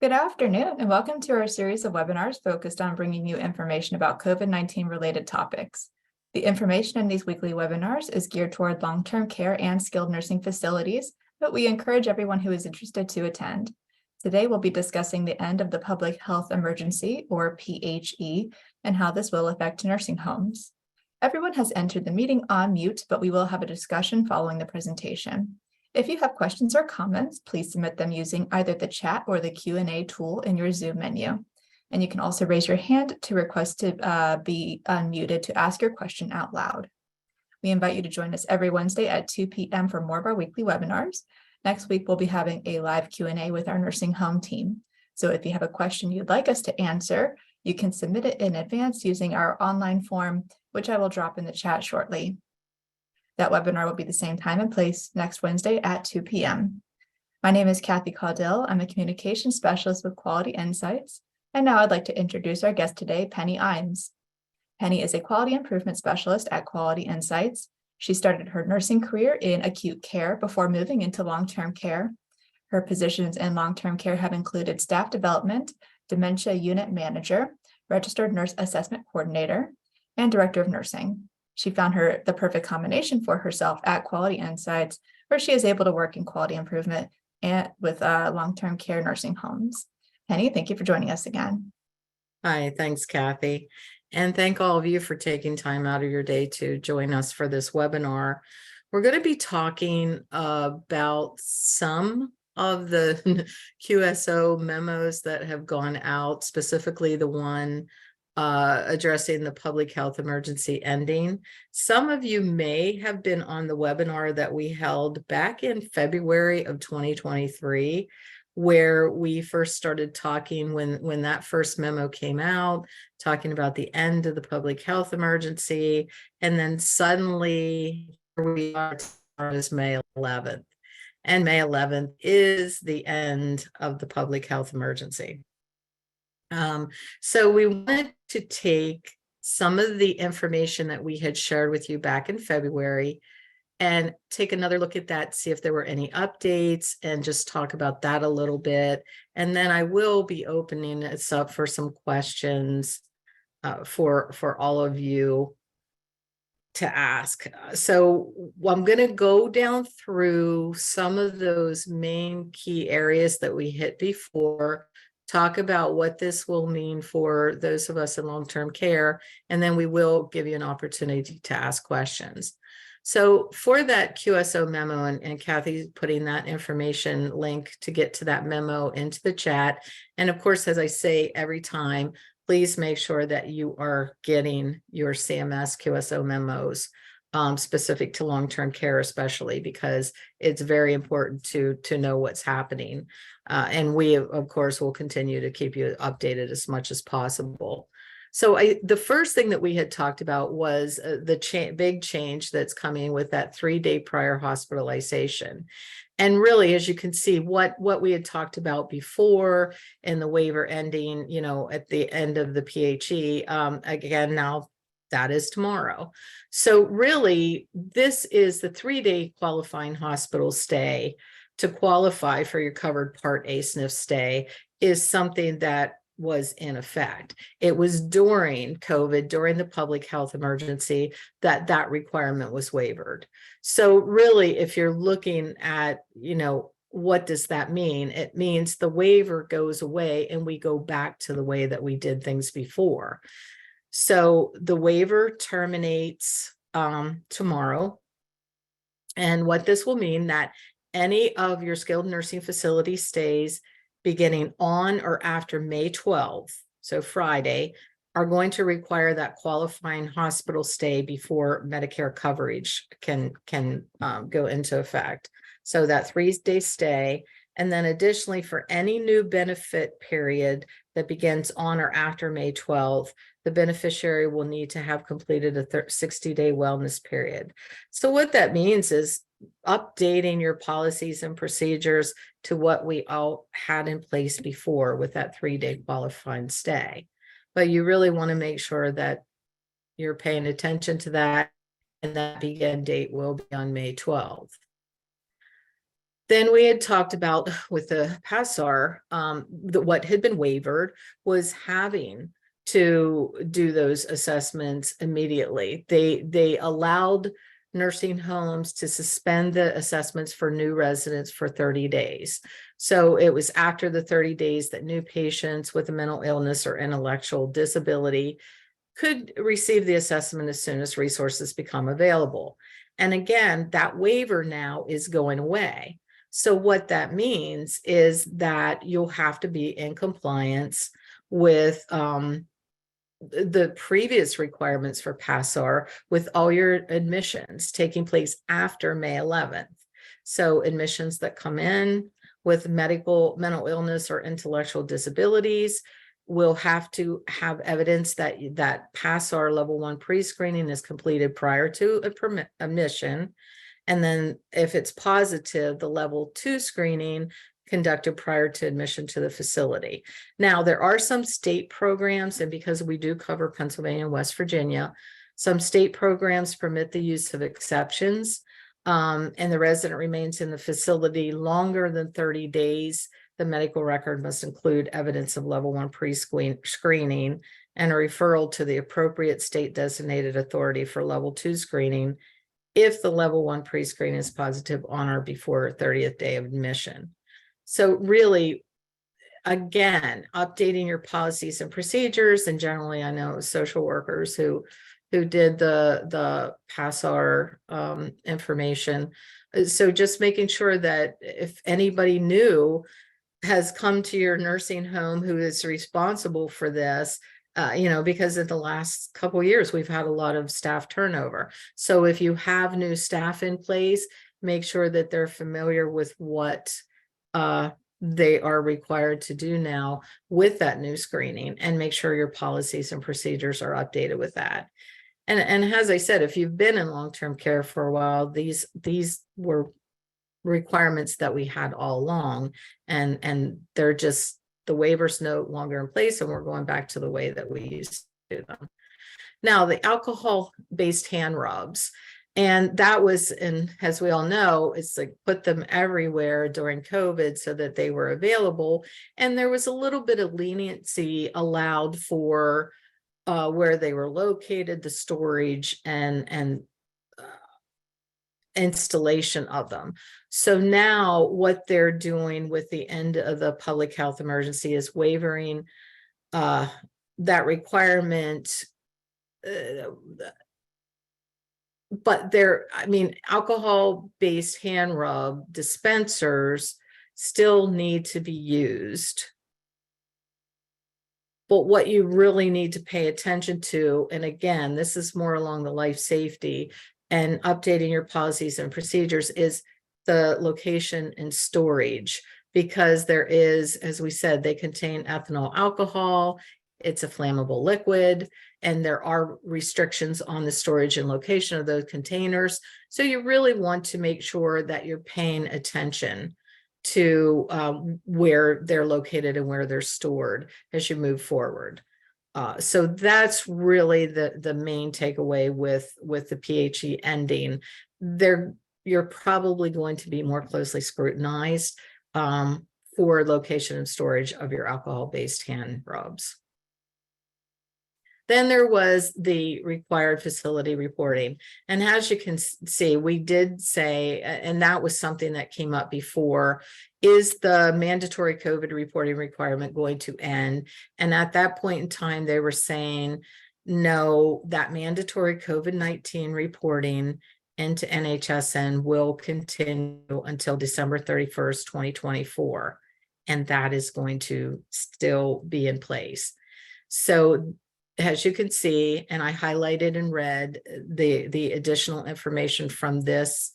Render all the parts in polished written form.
Good afternoon, and welcome to our series of webinars focused on bringing you information about COVID-19 related topics. The information in these weekly webinars is geared toward long-term care and skilled nursing facilities, but we encourage everyone who is interested to attend. Today, we'll be discussing the end of the public health emergency, or PHE, and how this will affect nursing homes. Everyone has entered the meeting on mute, but we will have a discussion following the presentation. If you have questions or comments, please submit them using either the chat or the Q&A tool in your Zoom menu. And you can also raise your hand to request to be unmuted to ask your question out loud. We invite you to join us every Wednesday at 2 p.m. for more of our weekly webinars. Next week, we'll be having a live Q&A with our nursing home team. So if you have a question you'd like us to answer, you can submit it in advance using our online form, which I will drop in the chat shortly. That webinar will be the same time and place next Wednesday at 2 p.m. My name is Kathy Caudill. I'm a communications specialist with Quality Insights. And now I'd like to introduce our guest today, Penny Imes. Penny is a quality improvement specialist at Quality Insights. She started her nursing career in acute care before moving into long-term care. Her positions in long-term care have included staff development, dementia unit manager, registered nurse assessment coordinator, and director of nursing. She found the perfect combination for herself at Quality Insights, where she is able to work in quality improvement and with long-term care nursing homes. Penny, thank you for joining us again. Hi, thanks, Kathy. And thank all of you for taking time out of your day to join us for this webinar. We're going to be talking about some of the QSO memos that have gone out, specifically the one addressing the public health emergency ending. Some of you may have been on the webinar that we held back in February of 2023, where we first started talking when that first memo came out, talking about the end of the public health emergency. And then suddenly here we are, is May 11th. And May 11th is the end of the public health emergency. So we wanted to take some of the information that we had shared with you back in February and take another look at that, see if there were any updates, and just talk about that a little bit. And then I will be opening this up for some questions for all of you to ask. So I'm going to go down through some of those main key areas that we hit before, talk about what this will mean for those of us in long-term care, and then we will give you an opportunity to ask questions. So for that QSO memo, and Kathy's putting that information link to get to that memo into the chat. And of course, as I say every time, please make sure that you are getting your CMS QSO memos specific to long-term care, especially because it's very important to know what's happening. And we, of course, will continue to keep you updated as much as possible. So the first thing that we had talked about was the big change that's coming with that 3-day prior hospitalization. And really, as you can see, what we had talked about before in the waiver ending, at the end of the PHE, again, now that is tomorrow. So really, this is the 3-day qualifying hospital stay to qualify for your covered Part A SNF stay is something that was in effect. It was during COVID, during the public health emergency, that requirement was waived. So really, if you're looking at, what does that mean? It means the waiver goes away and we go back to the way that we did things before. So the waiver terminates tomorrow. And what this will mean that any of your skilled nursing facility stays beginning on or after May 12th, so Friday, are going to require that qualifying hospital stay before Medicare coverage can go into effect. So that 3-day stay. And then additionally, for any new benefit period that begins on or after May 12th, the beneficiary will need to have completed a 60-day wellness period. So what that means is updating your policies and procedures to what we all had in place before with that 3-day qualifying stay. But you really want to make sure that you're paying attention to that, and that begin date will be on May 12th. Then we had talked about with the PASAR, what had been waived was having to do those assessments immediately. They allowed nursing homes to suspend the assessments for new residents for 30 days. So it was after the 30 days that new patients with a mental illness or intellectual disability could receive the assessment as soon as resources become available. And again, that waiver now is going away. So what that means is that you'll have to be in compliance with the previous requirements for PASAR with all your admissions taking place after May 11th. So admissions that come in with mental illness or intellectual disabilities will have to have evidence that PASAR level 1 pre-screening is completed prior to admission. And then if it's positive, the level 2 screening conducted prior to admission to the facility. Now, there are some state programs, and because we do cover Pennsylvania and West Virginia, some state programs permit the use of exceptions, and the resident remains in the facility longer than 30 days. The medical record must include evidence of level 1 pre-screening and a referral to the appropriate state designated authority for level 2 screening if the level 1 pre-screen is positive on or before 30th day of admission. So really, again, updating your policies and procedures, and generally I know social workers who did the PASAR information. So just making sure that if anybody new has come to your nursing home who is responsible for this, because in the last couple of years, we've had a lot of staff turnover. So if you have new staff in place, make sure that they're familiar with what they are required to do now with that new screening, and make sure your policies and procedures are updated with that. And as I said, if you've been in long-term care for a while, these were requirements that we had all along, and they're just, the waivers no longer in place, and we're going back to the way that we used to do them. Now, the alcohol-based hand rubs, and that was, and as we all know, it's like put them everywhere during COVID so that they were available, and there was a little bit of leniency allowed for where they were located, the storage and installation of them. So now what they're doing with the end of the public health emergency is waiving that requirement. But alcohol-based hand rub dispensers still need to be used. But what you really need to pay attention to, and again, this is more along the life safety and updating your policies and procedures, is the location and storage, because there is, as we said, they contain ethanol alcohol, it's a flammable liquid, and there are restrictions on the storage and location of those containers. So you really want to make sure that you're paying attention to where they're located and where they're stored as you move forward. So that's really the main takeaway with the PHE ending. You're probably going to be more closely scrutinized for location and storage of your alcohol-based hand rubs. Then there was the required facility reporting. And as you can see, we did say, and that was something that came up before, is the mandatory COVID reporting requirement going to end? And at that point in time, they were saying, no, that mandatory COVID-19 reporting into NHSN will continue until December 31st, 2024. And that is going to still be in place. So as you can see, and I highlighted in red the additional information from this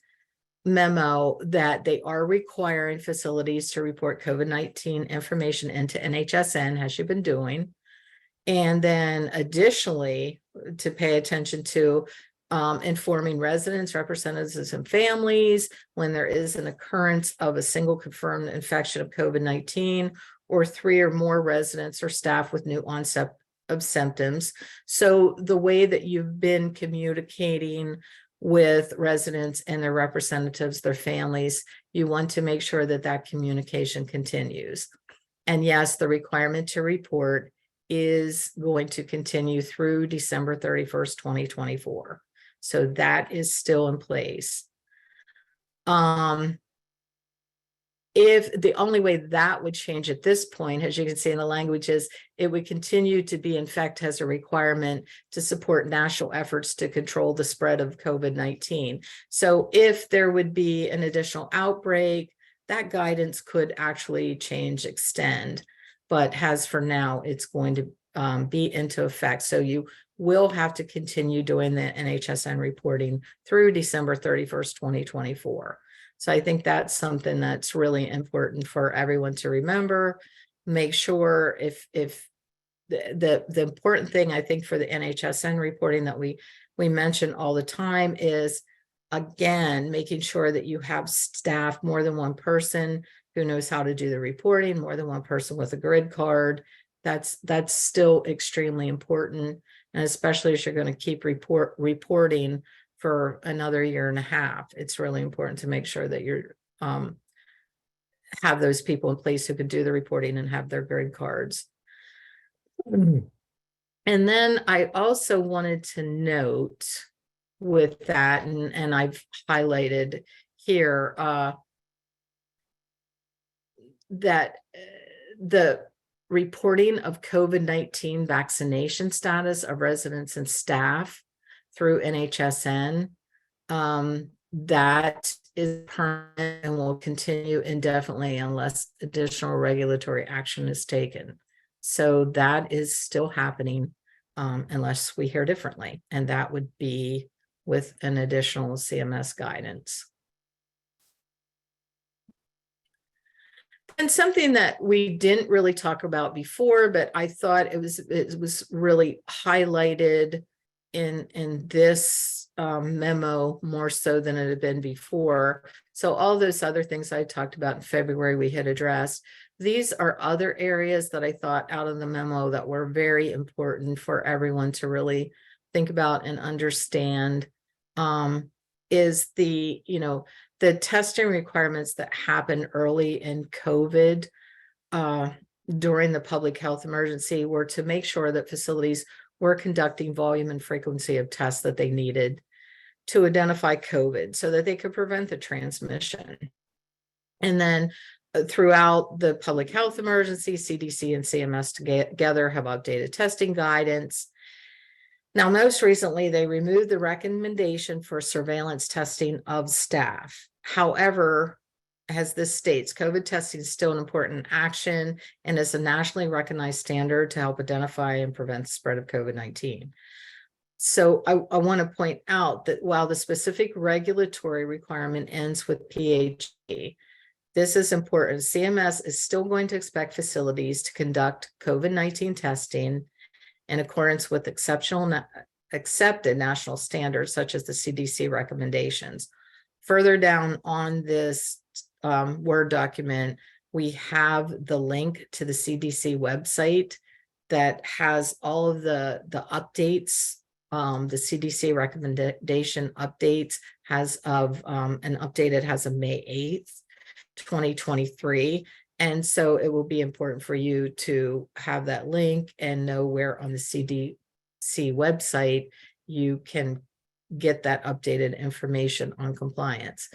memo, that they are requiring facilities to report COVID-19 information into NHSN, as you've been doing. And then additionally, to pay attention to informing residents, representatives, and families when there is an occurrence of a single confirmed infection of COVID-19 or 3 or more residents or staff with new onset of symptoms. So the way that you've been communicating with residents and their representatives, their families. You want to make sure that that communication continues. And yes, the requirement to report is going to continue through December 31st, 2024. So that is still in place. If the only way that would change at this point, as you can see in the language, is it would continue to be in fact as a requirement to support national efforts to control the spread of COVID-19. So if there would be an additional outbreak, that guidance could actually change, extend, but as for now, it's going to be into effect. So you will have to continue doing the NHSN reporting through December 31st, 2024. So I think that's something that's really important for everyone to remember. Make sure if the important thing I think for the NHSN reporting that we mention all the time is, again, making sure that you have staff, more than one person who knows how to do the reporting, more than one person with a grid card. That's still extremely important. And especially as you're going to keep reporting for another year and a half, it's really important to make sure that you're have those people in place who can do the reporting and have their grid cards. And then I also wanted to note with that, and I've highlighted here that the reporting of COVID-19 vaccination status of residents and staff through NHSN, that is permanent and will continue indefinitely unless additional regulatory action is taken. So that is still happening unless we hear differently, and that would be with an additional CMS guidance. And something that we didn't really talk about before, but I thought it was really highlighted in this memo more so than it had been before. So all those other things I talked about in February we had addressed. These are other areas that I thought out of the memo that were very important for everyone to really think about and understand. Is the testing requirements that happen early in COVID during the public health emergency were to make sure that facilities were conducting volume and frequency of tests that they needed to identify COVID so that they could prevent the transmission. And then throughout the public health emergency, CDC and CMS together have updated testing guidance. Now, most recently, they removed the recommendation for surveillance testing of staff. However, as this states, COVID testing is still an important action and is a nationally recognized standard to help identify and prevent the spread of COVID-19. So I want to point out that while the specific regulatory requirement ends with PHE, this is important. CMS is still going to expect facilities to conduct COVID-19 testing in accordance with accepted national standards, such as the CDC recommendations. Further down on this Word document, we have the link to the CDC website that has all of the updates. The CDC recommendation updates has of an update. It has a May 8th, 2023. And so it will be important for you to have that link and know where on the CDC website you can get that updated information on compliance.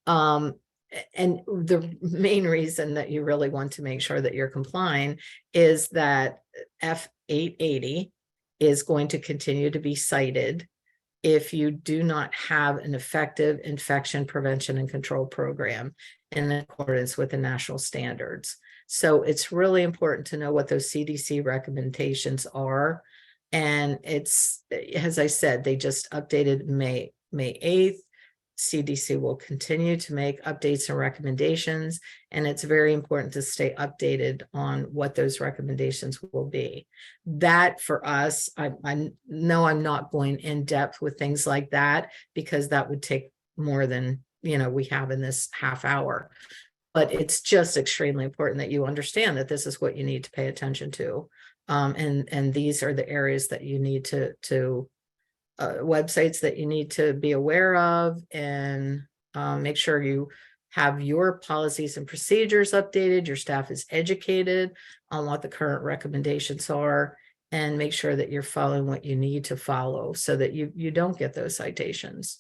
And the main reason that you really want to make sure that you're complying is that F880 is going to continue to be cited if you do not have an effective infection prevention and control program in accordance with the national standards. So it's really important to know what those CDC recommendations are. And it's, as I said, they just updated May 8th. CDC will continue to make updates and recommendations, and it's very important to stay updated on what those recommendations will be. That for us, I know I'm not going in depth with things like that because that would take more than we have in this half hour, but it's just extremely important that you understand that this is what you need to pay attention to, and these are the areas that you need to websites that you need to be aware of, and make sure you have your policies and procedures updated, your staff is educated on what the current recommendations are, and make sure that you're following what you need to follow so that you don't get those citations.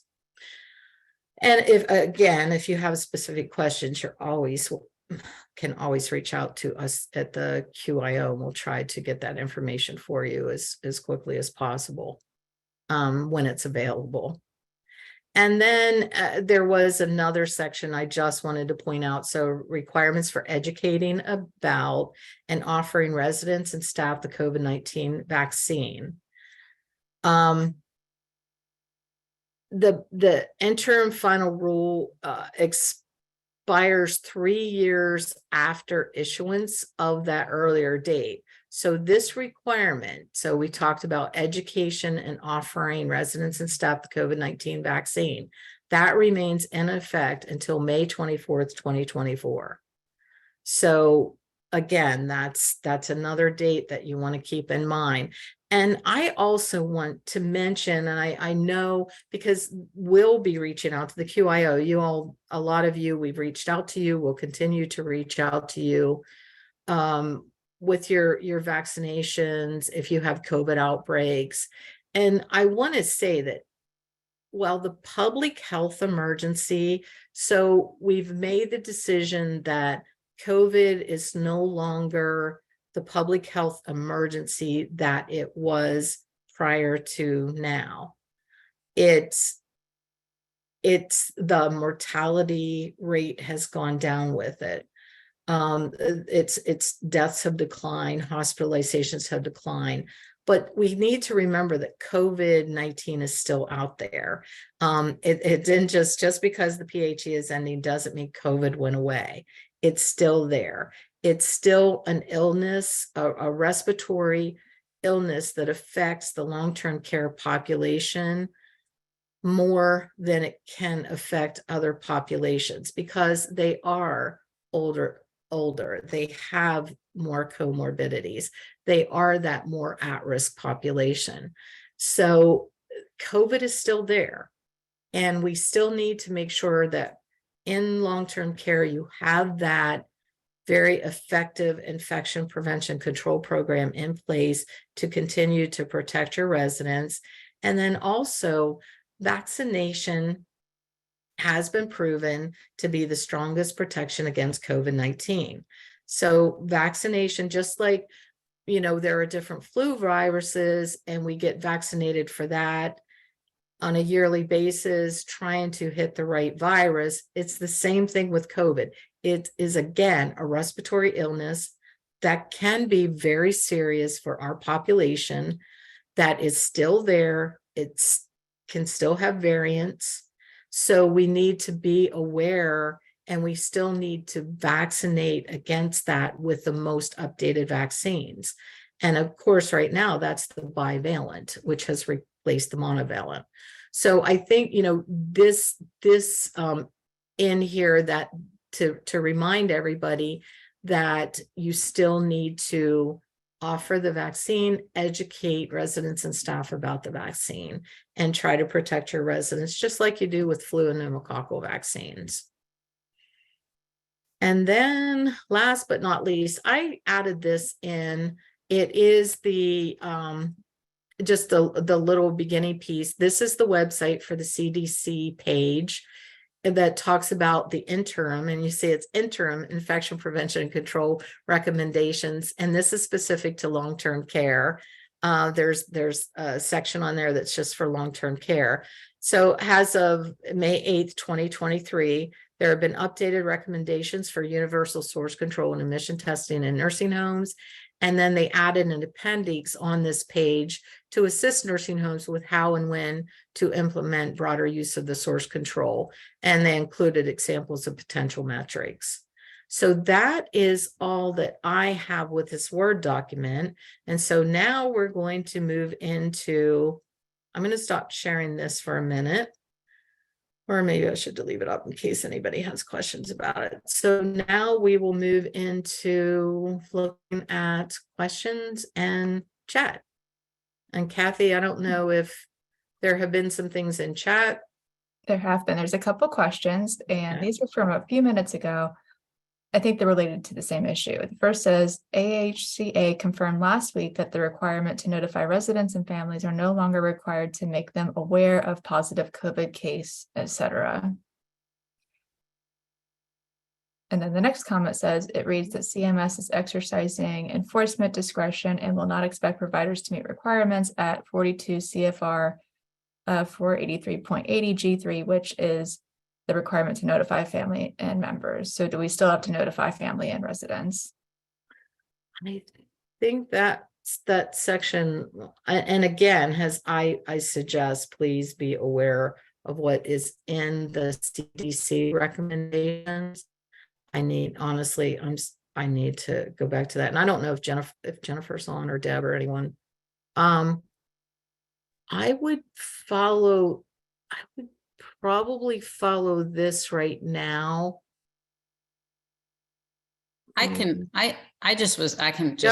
And if you have specific questions, can always reach out to us at the QIO, and we'll try to get that information for you as quickly as possible when it's available. And then there was another section I just wanted to point out. So requirements for educating about and offering residents and staff the COVID-19 vaccine. The interim final rule expires 3 years after issuance of that earlier date. So this requirement, so we talked about education and offering residents and staff the COVID-19 vaccine, that remains in effect until May 24th, 2024. So again, that's another date that you want to keep in mind. And I also want to mention, and I know because we'll be reaching out to the QIO, you all, a lot of you, we've reached out to you, we'll continue to reach out to you with your vaccinations, if you have COVID outbreaks. And I want to say that, well, the public health emergency, so we've made the decision that COVID is no longer the public health emergency that it was prior to now. It's the mortality rate has gone down with it. Its deaths have declined, hospitalizations have declined, but we need to remember that COVID-19 is still out there. It didn't just because the PHE is ending doesn't mean COVID went away. It's still there. It's still an illness, a respiratory illness that affects the long-term care population more than it can affect other populations because they are older, they have more comorbidities, they are that more at-risk population. So COVID is still there, and we still need to make sure that in long-term care you have that very effective infection prevention control program in place to continue to protect your residents. And then also vaccination has been proven to be the strongest protection against COVID-19. So vaccination, just like, there are different flu viruses and we get vaccinated for that on a yearly basis, trying to hit the right virus. It's the same thing with COVID. It is, again, a respiratory illness that can be very serious for our population, that is still there. It can still have variants. So we need to be aware, and we still need to vaccinate against that with the most updated vaccines. And of course, right now, that's the bivalent, which has replaced the monovalent. So I think, this in here, that to remind everybody that you still need to offer the vaccine, educate residents and staff about the vaccine, and try to protect your residents, just like you do with flu and pneumococcal vaccines. And then last but not least, I added this in. It is the just the little beginning piece. This is the website for the CDC page that talks about the interim, and you see it's interim infection prevention and control recommendations, and this is specific to long-term care. There's a section on there that's just for long-term care. So as of May 8th, 2023, there have been updated recommendations for universal source control and emission testing in nursing homes. And then they added an appendix on this page to assist nursing homes with how and when to implement broader use of the source control. And they included examples of potential metrics. So that is all that I have with this Word document. And so now we're going to move into, I'm going to stop sharing this for a minute. Or maybe I should leave it up in case anybody has questions about it. So now we will move into looking at questions and chat. And Kathy, I don't know if There have been some things in chat. There's a couple questions, and Okay. these were from a few minutes ago. I think they're related to the same issue. The first says, AHCA confirmed last week that the requirement to notify residents and families are no longer required to make them aware of positive COVID case, etc. And then the next comment says, it reads that CMS is exercising enforcement discretion and will not expect providers to meet requirements at 42 CFR 483.80 G3, which is the requirement to notify family and members. So do we still have to notify family and residents? I think that section, and again, I suggest please be aware of what is in the CDC recommendations. I need to go back to that. And I don't know if Jennifer's on or Deb or anyone. I would probably follow this right now. I can just Go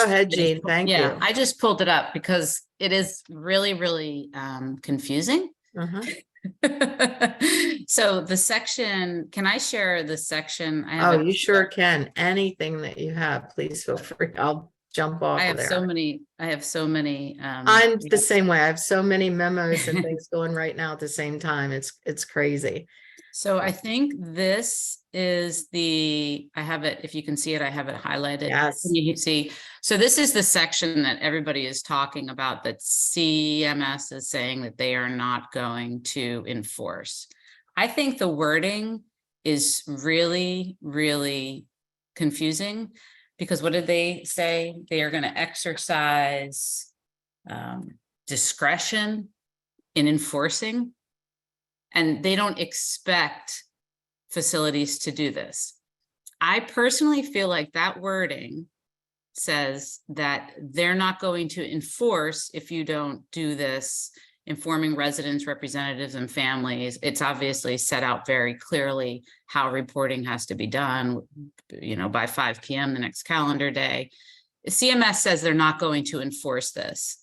ahead, Jean. Thank yeah, you. I just pulled it up because it is really, really confusing. So the section, can I share the section? Oh, you sure can. Anything that you have, please feel free. I'll jump off I of have there. so many. I'm the same way. I have so many memos and things going right now at the same time. It's crazy. So I think this is I have it, if you can see it, I have it highlighted. Yes. Can you see? So this is the section that everybody is talking about, that CMS is saying that they are not going to enforce. I think the wording is really, really confusing, because what did they say? They are going to exercise discretion in enforcing. And they don't expect facilities to do this. I personally feel like that wording says that they're not going to enforce if you don't do this, informing residents, representatives, and families. It's obviously set out very clearly how reporting has to be done, by 5 p.m. the next calendar day. CMS says they're not going to enforce this.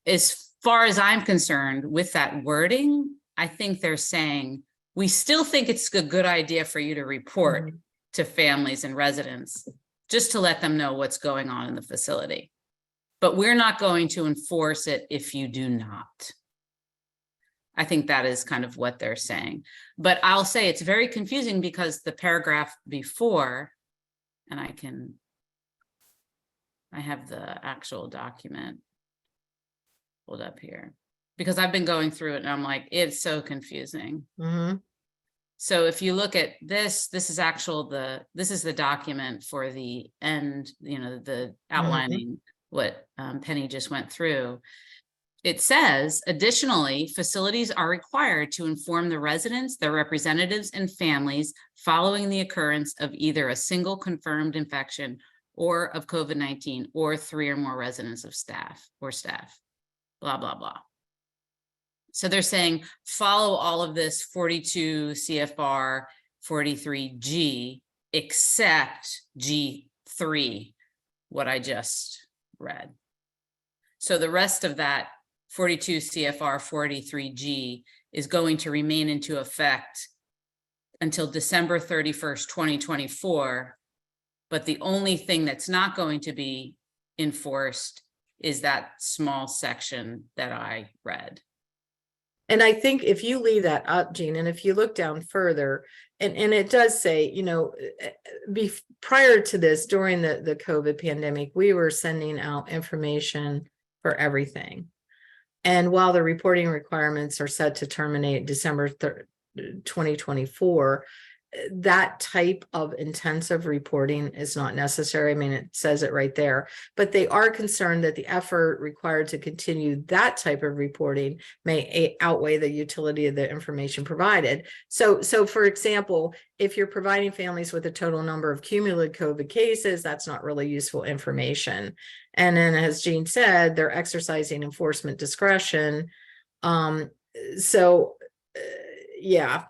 As far as I'm concerned, with that wording, I think they're saying, we still think it's a good idea for you to report to families and residents, just to let them know what's going on in the facility. But we're not going to enforce it if you do not. I think that is kind of what they're saying. But I'll say it's very confusing, because the paragraph before, and I have the actual document pulled up here, because I've been going through it and I'm like, it's so confusing. So if you look at this is this is the document for the end, the outlining what Penny just went through. It says, additionally, facilities are required to inform the residents, their representatives, and families following the occurrence of either a single confirmed infection or of COVID-19, or 3 or more residents of staff, blah, blah, blah. So they're saying, follow all of this 42 CFR 43G, except G3, what I just read. So the rest of that 42 CFR 43G is going to remain into effect until December 31st, 2024. But the only thing that's not going to be enforced is that small section that I read. And I think if you leave that up, Jean, and if you look down further, and it does say, prior to this, during the COVID pandemic, we were sending out information for everything. And while the reporting requirements are set to terminate December 3rd, 2024, that type of intensive reporting is not necessary. I mean, it says it right there, but they are concerned that the effort required to continue that type of reporting may outweigh the utility of the information provided. So for example, if you're providing families with a total number of cumulative COVID cases, that's not really useful information. And then, as Jean said, they're exercising enforcement discretion. Yeah.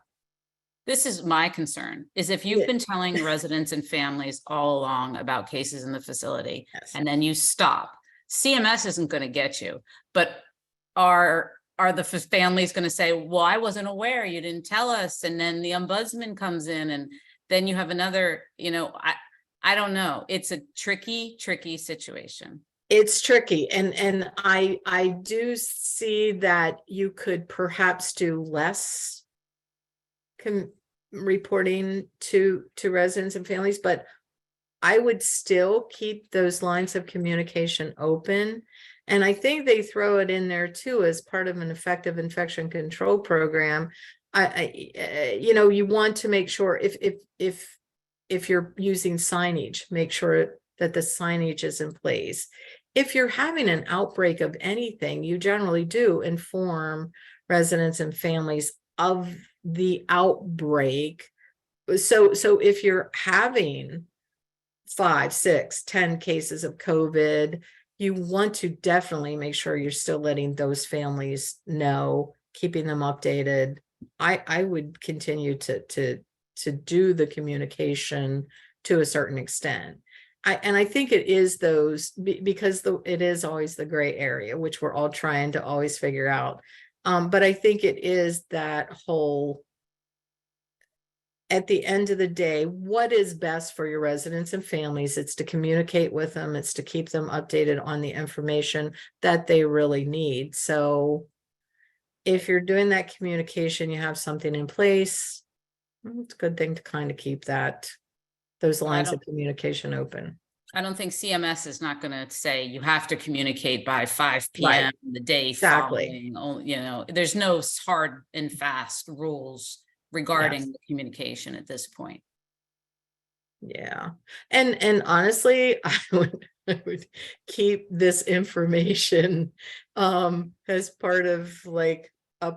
This is my concern, is if you've been telling residents and families all along about cases in the facility, and then you stop, CMS isn't going to get you, but our are the families going to say, well, I wasn't aware, you didn't tell us, and then the ombudsman comes in, and then you have another, I don't know. It's a tricky situation. It's tricky, and I do see that you could perhaps do less reporting to residents and families, but I would still keep those lines of communication open. And I think they throw it in there too as part of an effective infection control program. You want to make sure if you're using signage, make sure that the signage is in place. If you're having an outbreak of anything, you generally do inform residents and families of the outbreak. So if you're having 5, 6, 10 cases of COVID, you want to definitely make sure you're still letting those families know, keeping them updated. I would continue to do the communication to a certain extent. I think it is those, because it is always the gray area, which we're all trying to always figure out. But I think it is that whole, at the end of the day, what is best for your residents and families? It's to communicate with them. It's to keep them updated on the information that they really need. So if you're doing that communication, you have something in place, it's a good thing to kind of keep those lines of communication open. I don't think CMS is not going to say you have to communicate by 5 p.m. Right. the day Exactly. following. There's no hard and fast rules regarding the communication at this point. Yeah. And honestly, I would keep this information as part of like a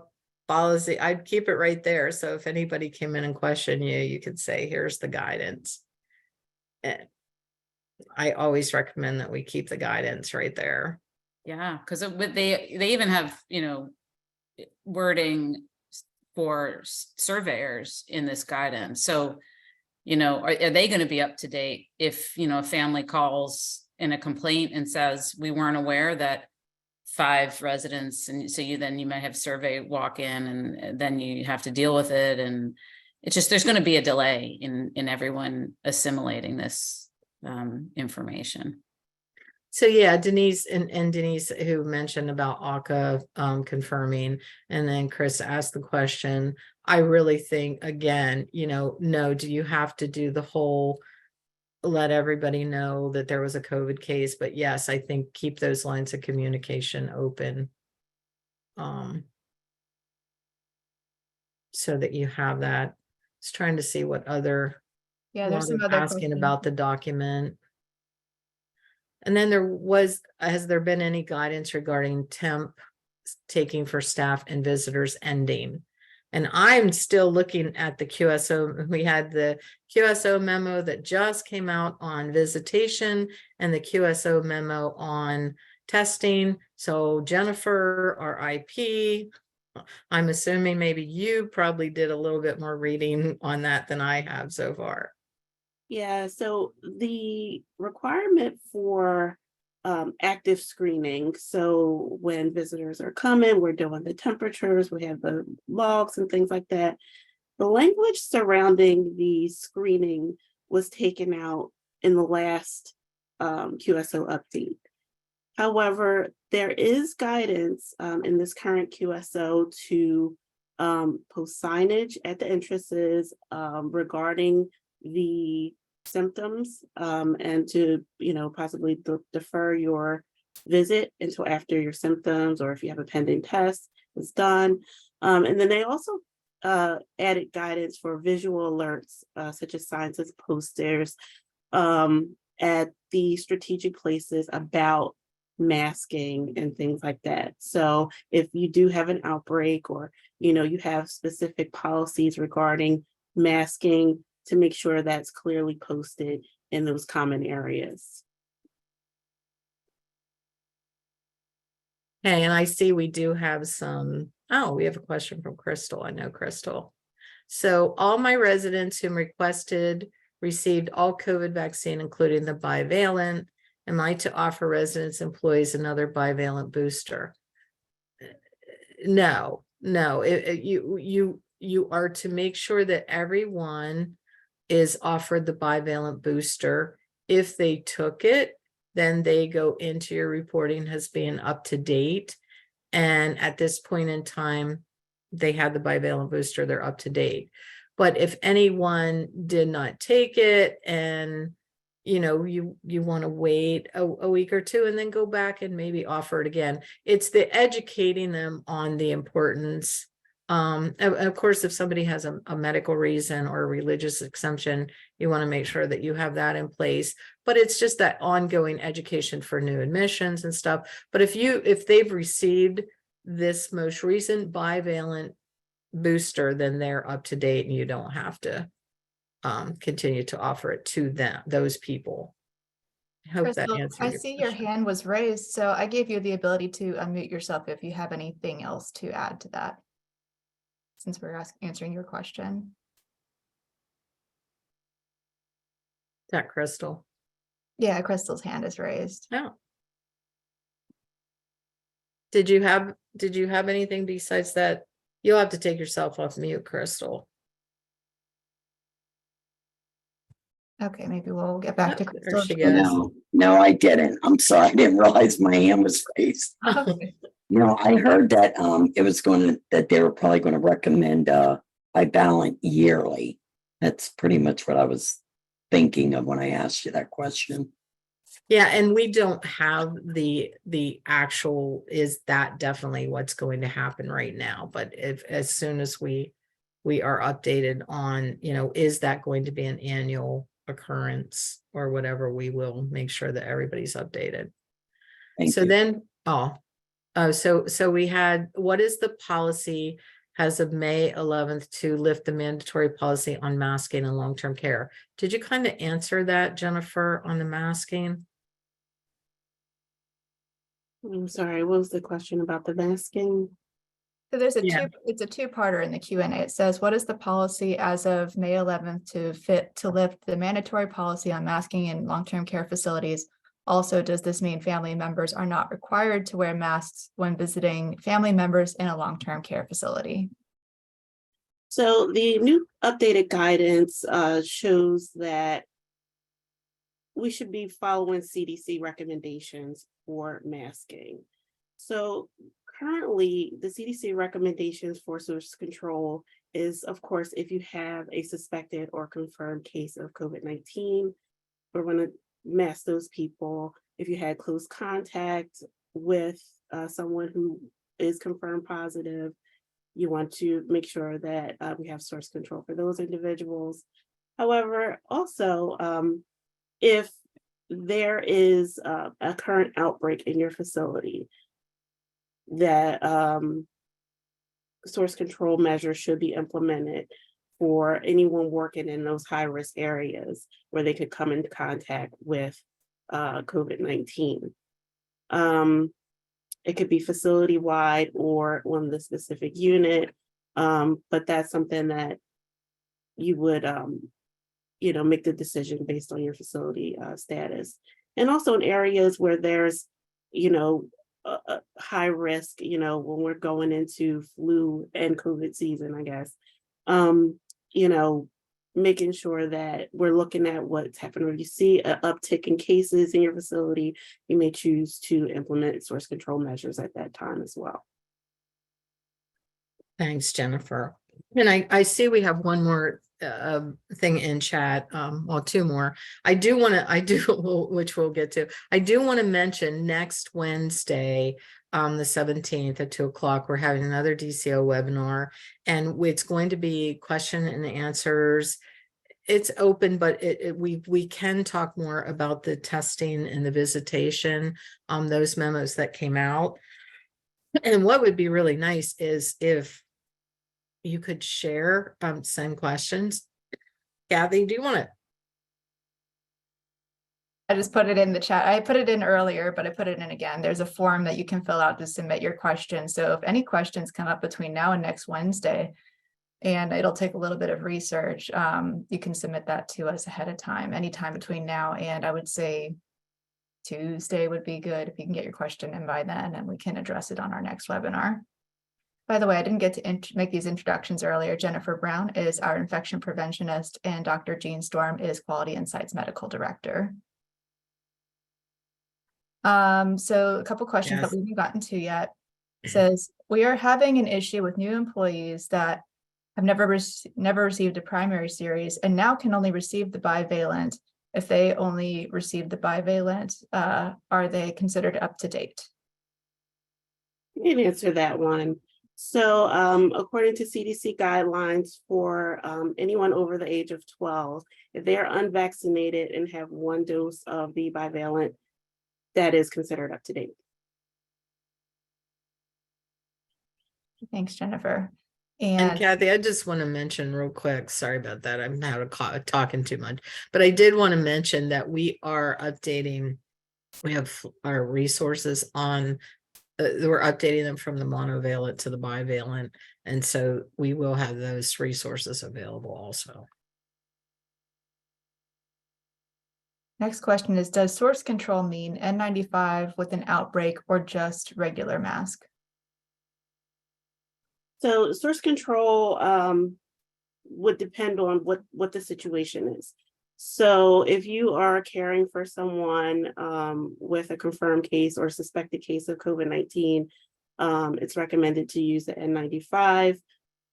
policy. I'd keep it right there. So if anybody came in and questioned you could say, here's the guidance. And I always recommend that we keep the guidance right there. Yeah, because they even have, wording for surveyors in this guidance. So, are they going to be up to date if, a family calls in a complaint and says, we weren't aware that 5 residents, and so you might have survey walk in, and then you have to deal with it. And it's just, there's going to be a delay in everyone assimilating this information. So yeah, Denise and Denise, who mentioned about ACA confirming, and then Chris asked the question. I really think, again, no, do you have to do the whole let everybody know that there was a COVID case? But yes, I think keep those lines of communication open. So that you have that. Just trying to see what other. Yeah, there's some other asking questions. about the document. And then has there been any guidance regarding temp taking for staff and visitors ending? And I'm still looking at the QSO. We had the QSO memo that just came out on visitation and the QSO memo on testing. So Jennifer, our IP, I'm assuming maybe you probably did a little bit more reading on that than I have so far. Yeah, so the requirement for active screening. So when visitors are coming, we're doing the temperatures, we have the logs and things like that. The language surrounding the screening was taken out in the last QSO update. However, there is guidance in this current QSO to post signage at the entrances regarding the symptoms and to possibly defer your visit until after your symptoms, or if you have a pending test is done. And then they also added guidance for visual alerts such as signs and posters at the strategic places about masking and things like that. So if you do have an outbreak, or you have specific policies regarding masking, to make sure that's clearly posted in those common areas. Okay, and I see we do have we have a question from Crystal. I know Crystal. So all my residents who received all COVID vaccine, including the bivalent. Am I to offer residents employees another bivalent booster? No, you are to make sure that everyone is offered the bivalent booster. If they took it, then they go into your reporting as being up to date. And at this point in time, they had the bivalent booster, they're up to date. But if anyone did not take it and you want to wait a week or two and then go back and maybe offer it again, it's the educating them on the importance. Of course, if somebody has a medical reason or a religious exemption, you want to make sure that you have that in place. But it's just that ongoing education for new admissions and stuff. But if they've received this most recent bivalent booster, then they're up to date and you don't have to continue to offer it to those people. I hope that Crystal, answers I your see your question. hand was raised, so I gave you the ability to unmute yourself if you have anything else to add to that, since we're answering your question. Is that Crystal? Yeah, Crystal's hand is raised. No. Did you have anything besides that? You'll have to take yourself off mute, Crystal. Okay, maybe we'll get back to There Crystal. she goes. No, I didn't. I'm sorry. I didn't realize my hand was raised. Okay. I heard that that they were probably going to recommend bivalent yearly. That's pretty much what I was thinking of when I asked you that question. Yeah, and we don't have the actual, is that definitely what's going to happen right now? But as soon as we are updated on, is that going to be an annual occurrence or whatever, we will make sure that everybody's updated. Thank you. So we had, what is the policy as of May 11th to lift the mandatory policy on masking and long-term care? Did you kind of answer that, Jennifer, on the masking? I'm sorry, what was the question about the masking? So there's Yeah. it's a two-parter in the Q&A. It says, what is the policy as of May 11th to lift the mandatory policy on masking in long-term care facilities? Also, does this mean family members are not required to wear masks when visiting family members in a long-term care facility? So the new updated guidance shows that we should be following CDC recommendations for masking. So currently, the CDC recommendations for source control is, of course, if you have a suspected or confirmed case of COVID-19, we're going to mask those people. If you had close contact with someone who is confirmed positive, you want to make sure that we have source control for those individuals. However, also, if there is a current outbreak in your facility, that source control measures should be implemented for anyone working in those high-risk areas where they could come into contact with COVID-19. It could be facility-wide or on the specific unit, but that's something that you would make the decision based on your facility status. And also in areas where there's, a high risk, when we're going into flu and COVID season, I guess, making sure that we're looking at what's happening. If you see an uptick in cases in your facility, you may choose to implement source control measures at that time as well. Thanks, Jennifer. And I see we have one more thing in chat, well, two more. Which we'll get to. I do want to mention next Wednesday, the 17th at 2:00, we're having another DCO webinar, and it's going to be question and answers. It's open, but we can talk more about the testing and the visitation, those memos that came out. And what would be really nice is if you could share some questions. Kathy, do you want to? I just put it in the chat. I put it in earlier, but I put it in again. There's a form that you can fill out to submit your questions. So if any questions come up between now and next Wednesday, and it'll take a little bit of research, you can submit that to us ahead of time, anytime between now and, I would say, Tuesday would be good if you can get your question in by then, and we can address it on our next webinar. By the way, I didn't get to make these introductions earlier. Jennifer Brown is our infection preventionist, and Dr. Jean Storm is Quality Insights Medical Director. So a couple questions that Yes. we haven't gotten to yet. It says, we are having an issue with new employees that have never received a primary series and now can only receive the bivalent. If they only receive the bivalent, are they considered up to date? I can answer that one. So according to CDC guidelines for anyone over the age of 12, if they are unvaccinated and have one dose of the bivalent, that is considered up to date. Thanks, Jennifer. And And Kathy, I just want to mention real quick, sorry about that. I'm not talking too much, but I did want to mention that we are updating. We have our resources on, we're updating them from the monovalent to the bivalent. And so we will have those resources available also. next question is, does source control mean N95 with an outbreak or just regular mask? So source control would depend on what the situation is. So if you are caring for someone with a confirmed case or suspected case of COVID-19, it's recommended to use the N95,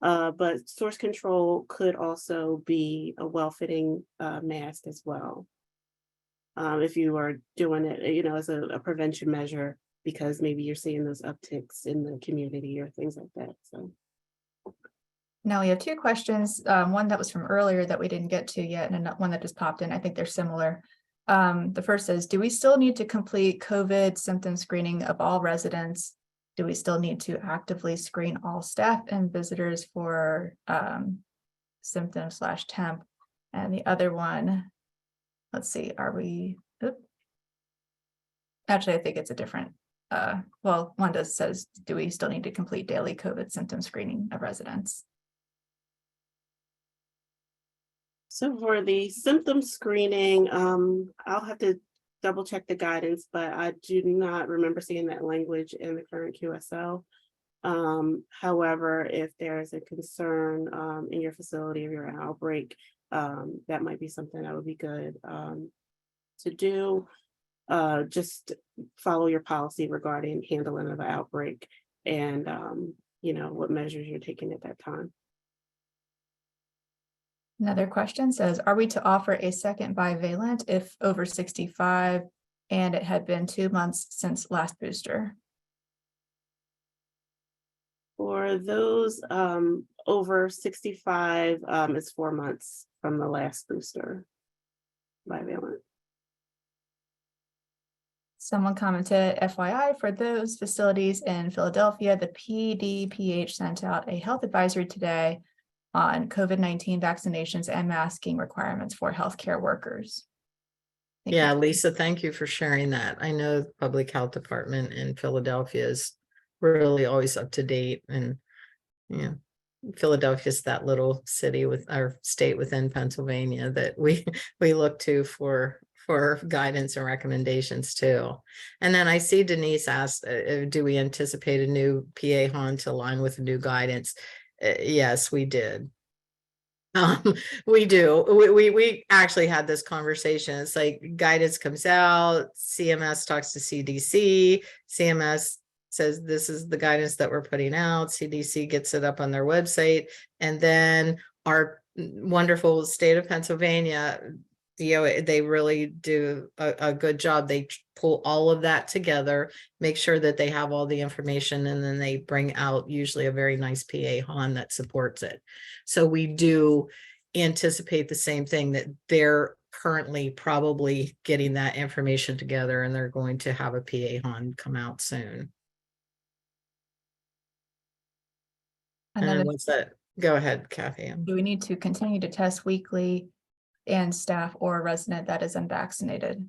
but source control could also be a well-fitting mask as well. If you are doing it, as a prevention measure, because maybe you're seeing those upticks in the community or things like that. So now we have two questions, one that was from earlier that we didn't get to yet, and one that just popped in. I think they're similar. The first is, do we still need to complete COVID symptom screening of all residents? Do we still need to actively screen all staff and visitors for symptom/temp? And the other one, let's see, are we, actually, I think it's a different, well, one does says, do we still need to complete daily COVID symptom screening of residents? So for the symptom screening, I'll have to double check the guidance, but I do not remember seeing that language in the current QSL. However, if there is a concern in your facility or your outbreak, that might be something that would be good to do. Just follow your policy regarding handling of an outbreak and what measures you're taking at that time. Another question says, are we to offer a second bivalent if over 65 and it had been 2 months since last booster? For those over 65, it's 4 months from the last booster bivalent. Someone commented, FYI, for those facilities in Philadelphia, the PDPH sent out a health advisory today on COVID-19 vaccinations and masking requirements for healthcare workers. Thank Yeah, you. Lisa, thank you for sharing that. I know the public health department in Philadelphia is really always up to date, and Philadelphia's that little city with our state within Pennsylvania that we look to for guidance and recommendations too. And then I see Denise asked, do we anticipate a new PA to align with the new guidance? Yes, we did. We do. We actually had this conversation. It's like guidance comes out, CMS talks to CDC, CMS says this is the guidance that we're putting out, CDC gets it up on their website, and then our wonderful state of Pennsylvania, they really do a good job. They pull all of that together, make sure that they have all the information, and then they bring out usually a very nice PA that supports it. So we do anticipate the same thing, that they're currently probably getting that information together, and they're going to have a PA come out soon. And then what's that? Go ahead, Kathy. Do we need to continue to test weekly and staff or a resident that is unvaccinated?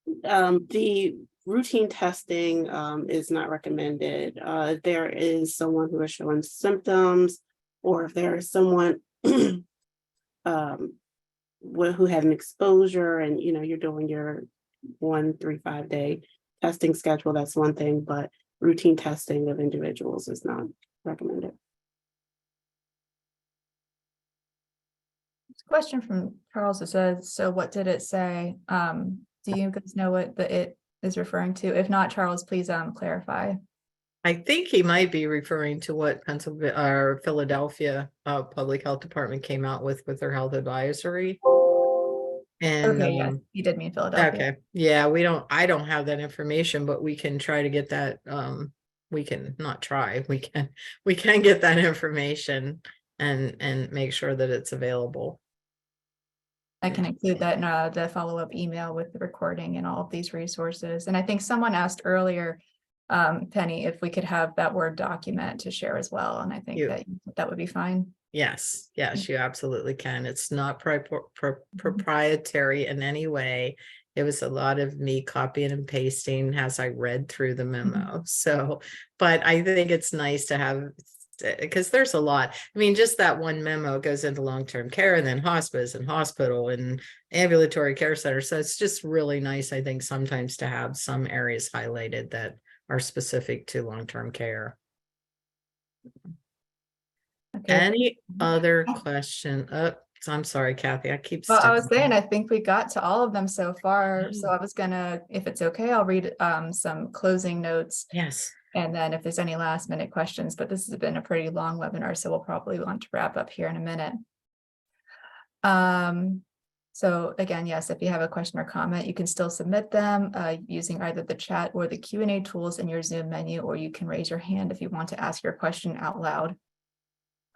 The routine testing is not recommended. There is someone who is showing symptoms, or if there is someone who had an exposure, and you're doing your 1 3 5 day testing schedule, that's one thing, but routine testing of individuals is not recommended. Question from Charles that says, so what did it say? Do you guys know what it is referring to? If not, Charles, please clarify. I think he might be referring to what Pennsylvania or Philadelphia Public Health Department came out with their health advisory. And Okay, yes, he did mean Philadelphia. okay, yeah, I don't have that information, but we can try to get that. We can not try. We can get that information and make sure that it's available. I can include that in the follow-up email with the recording and all of these resources. And I think someone asked earlier, Penny, if we could have that Word document to share as well. And I think that would be fine. Yes, you absolutely can. It's not proprietary in any way. It was a lot of me copying and pasting as I read through the memo. So, but I think it's nice to have, because there's a lot. I mean, just that one memo goes into long-term care and then hospice and hospital and ambulatory care center. So it's just really nice, I think, sometimes to have some areas highlighted that are specific to long-term care. Okay. Any other question? I'm sorry, Kathy, I keep. Well, I was saying, I think we got to all of them so far. So I was gonna, if it's okay, I'll read some closing notes. Yes. And then if there's any last minute questions, but this has been a pretty long webinar, so we'll probably want to wrap up here in a minute. So again, yes, if you have a question or comment, you can still submit them using either the chat or the Q&A tools in your Zoom menu, or you can raise your hand if you want to ask your question out loud.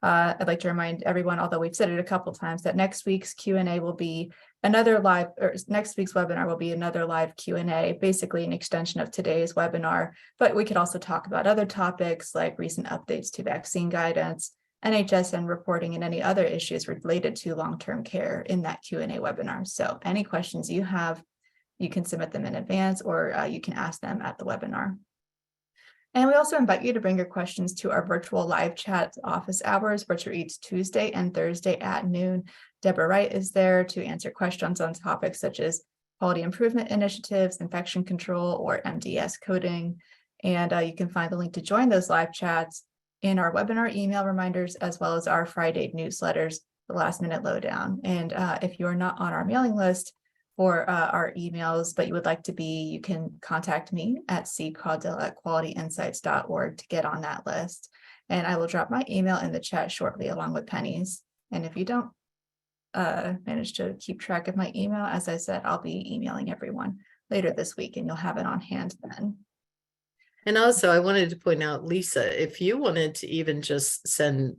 I'd like to remind everyone, although we've said it a couple times, that next week's Q&A will be another live, or next week's webinar will be another live Q&A, basically an extension of today's webinar. But we could also talk about other topics like recent updates to vaccine guidance, NHSN reporting, and any other issues related to long-term care in that Q&A webinar. So any questions you have, you can submit them in advance, or you can ask them at the webinar. And we also invite you to bring your questions to our virtual live chat office hours, which are each Tuesday and Thursday at noon. Deborah Wright is there to answer questions on topics such as quality improvement initiatives, infection control, or MDS coding. And you can find the link to join those live chats in our webinar email reminders, as well as our Friday newsletters, the last minute lowdown. And if you're not on our mailing list for our emails, but you would like to be, you can contact me at ccaudell@qualityinsights.org to get on that list. And I will drop my email in the chat shortly along with Penny's. And if you don't manage to keep track of my email, as I said, I'll be emailing everyone later this week and you'll have it on hand then. And also I wanted to point out, Lisa, if you wanted to even just send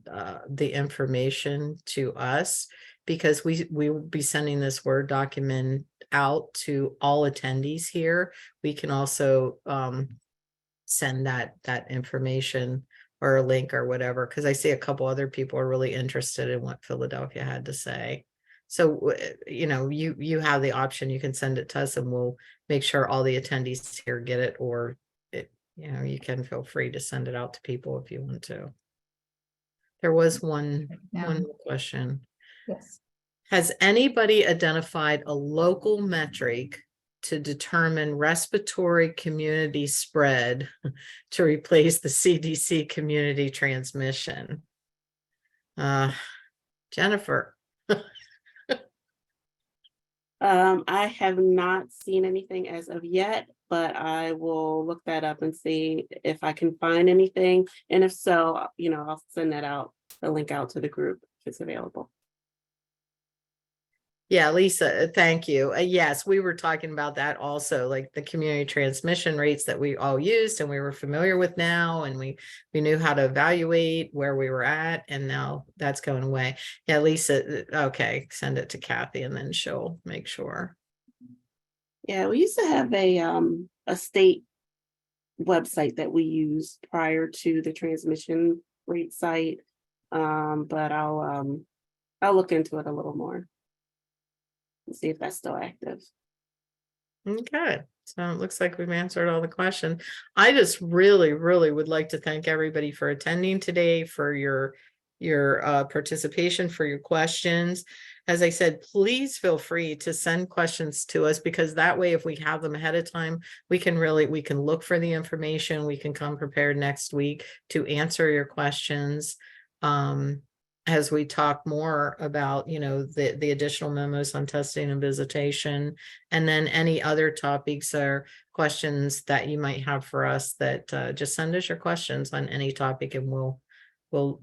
the information to us, because we will be sending this Word document out to all attendees here. We can also send that information or a link or whatever, because I see a couple other people are really interested in what Philadelphia had to say. So, you know, you have the option, you can send it to us and we'll make sure all the attendees here get it, or you know, you can feel free to send it out to people if you want to. There was one question. Yes. Has anybody identified a local metric to determine respiratory community spread to replace the CDC community transmission? Jennifer. I have not seen anything as of yet, but I will look that up and see if I can find anything. And if so, you know, I'll send that out, the link out to the group if it's available. Yeah, Lisa, thank you. Yes, we were talking about that also, like the community transmission rates that we all used and we were familiar with now, and we knew how to evaluate where we were at, and now that's going away. Yeah, Lisa, okay, send it to Kathy and then she'll make sure. Yeah, we used to have a state website that we used prior to the transmission rate site, but I'll look into it a little more and see if that's still active. Okay, so it looks like we've answered all the questions. I just really would like to thank everybody for attending today, for your participation, for your questions. as I said, please feel free to send questions to us, because that way, if we have them ahead of time, we can look for the information. We can come prepared next week to answer your questions. As we talk more about, the additional memos on testing and visitation, and then any other topics or questions that you might have for us, that just send us your questions on any topic, and we'll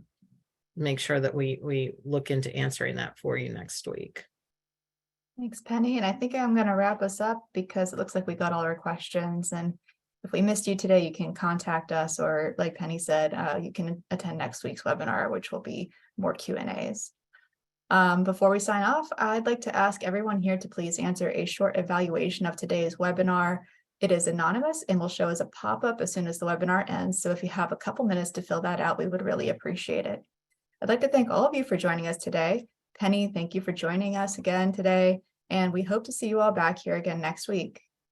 make sure that we look into answering that for you next week. Thanks, Penny. And I think I'm going to wrap us up because it looks like we got all our questions. And if we missed you today, you can contact us, or like Penny said, you can attend next week's webinar, which will be more Q&As. Before we sign off, I'd like to ask everyone here to please answer a short evaluation of today's webinar. It is anonymous and will show as a pop-up as soon as the webinar ends. So if you have a couple minutes to fill that out, we would really appreciate it. I'd like to thank all of you for joining us today. Penny, thank you for joining us again today, and we hope to see you all back here again next week.